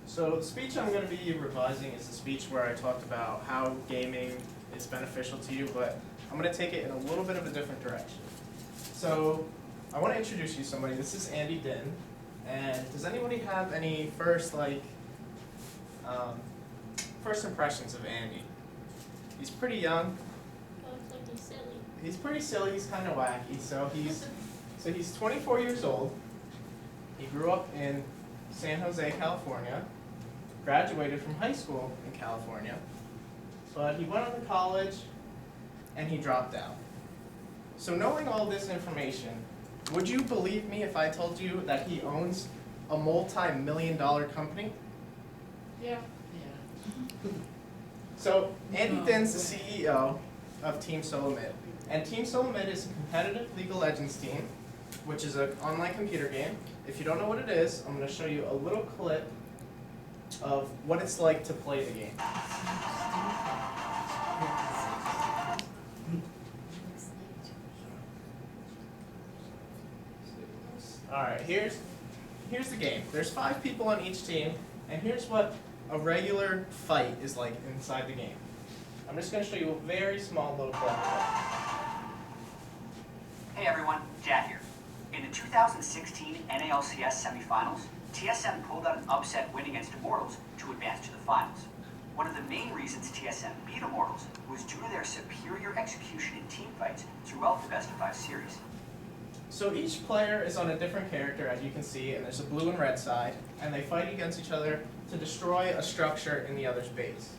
So the speech I'm going to be revising is the speech where I talked about how gaming is beneficial to you, but I'm going to take it in a little bit of a different direction. So I want to introduce you to somebody. This is Andy Din. And does anybody have any first impressions of Andy? He's pretty young. Oh, it's like he's silly. He's pretty silly. He's kind of wacky. So he's 24 years old. He grew up in San Jose, California. Graduated from high school in California. But he went on to college and he dropped out. So knowing all this information, would you believe me if I told you that he owns a multi-million-dollar company? Yeah. So Andy Din's the CEO of Team Solomid. And Team Solomid is a competitive League of Legends team, which is an online computer game. If you don't know what it is, I'm going to show you a little clip of what it's like to play the game. Alright, here's the game. There's 5 people on each team, and here's what a regular fight is like inside the game. I'm just going to show you a very small little clip. Hey everyone, Jack here. In the 2016 NALCS semifinals, TSM pulled out an upset win against Immortals to advance to the finals. One of the main reasons TSM beat Immortals was due to their superior execution in team fights throughout the best-of-5 series. So each player is on a different character, as you can see, and there's a blue and red side, and they fight against each other to destroy a structure in the other's base.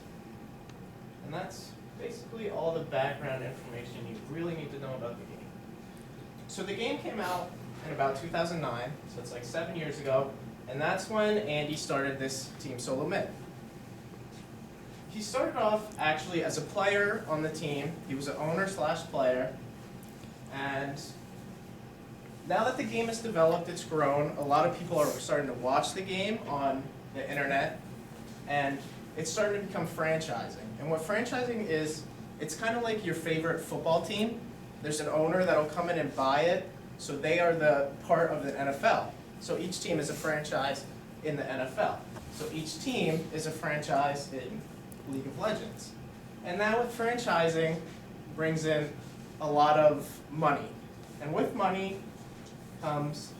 And that's basically all the background information you really need to know about the game. So the game came out in about 2009, so it's like 7 years ago, and that's when Andy started this Team Solomid. He started off actually as a player on the team. He was an owner/player, and now that the game is developed, it's grown, a lot of people are starting to watch the game on the internet, and it's starting to become franchising. And what franchising is, it's kind of like your favorite football team. There's an owner that'll come in and buy it, so they are the part of the NFL. So each team is a franchise in the NFL. So each team is a franchise in League of Legends. And now with franchising, brings in a lot of money. And with money comes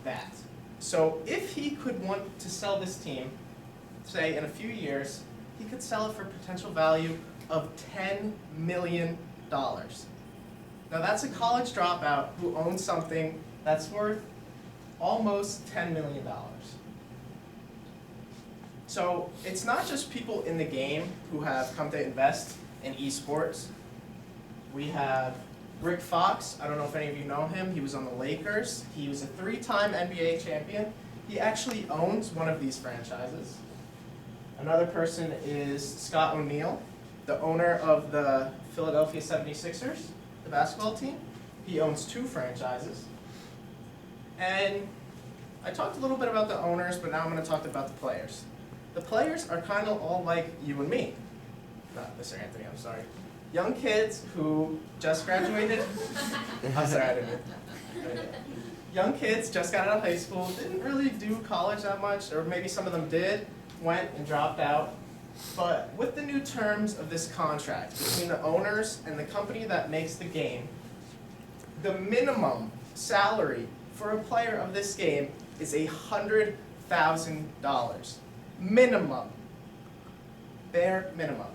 that. So if he could want to sell this team, say in a few years, he could sell it for a potential value of $10 million. Now that's a college dropout who owns something that's worth almost $10 million. So it's not just people in the game who have come to invest in esports. We have Rick Fox. I don't know if any of you know him. He was on the Lakers. He was a 3-time NBA champion. He actually owns one of these franchises. Another person is Scott O'Neal, the owner of the Philadelphia 76ers, the basketball team. He owns 2 franchises. And I talked a little bit about the owners, but now I'm going to talk about the players. The players are kind of all like you and me. Not Mr. Anthony, I'm sorry. Young kids who just graduated. I'm sorry, I didn't. Young kids just got out of high school, didn't really do college that much, or maybe some of them did, went and dropped out. But with the new terms of this contract between the owners and the company that makes the game, the minimum salary for a player of this game is $100,000. Minimum. Bare minimum.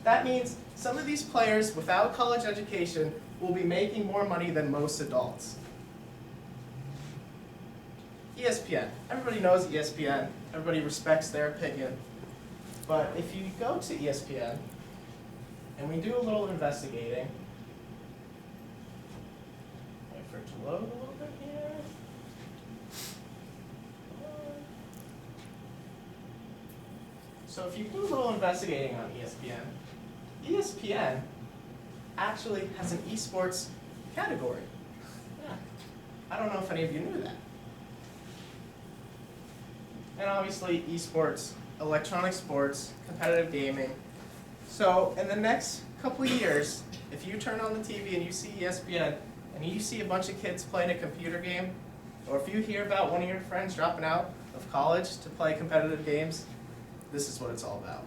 That means some of these players without college education will be making more money than most adults. ESPN. Everybody knows ESPN. Everybody respects their opinion. But if you go to ESPN and we do a little investigating, wait for it to load a little bit here. So if you do a little investigating on ESPN, ESPN actually has an esports category. Yeah. I don't know if any of you knew that. And obviously esports, electronic sports, competitive gaming. So in the next couple of years, if you turn on the TV and you see ESPN and you see a bunch of kids playing a computer game, or if you hear about one of your friends dropping out of of college to play competitive games, this is what it's all about.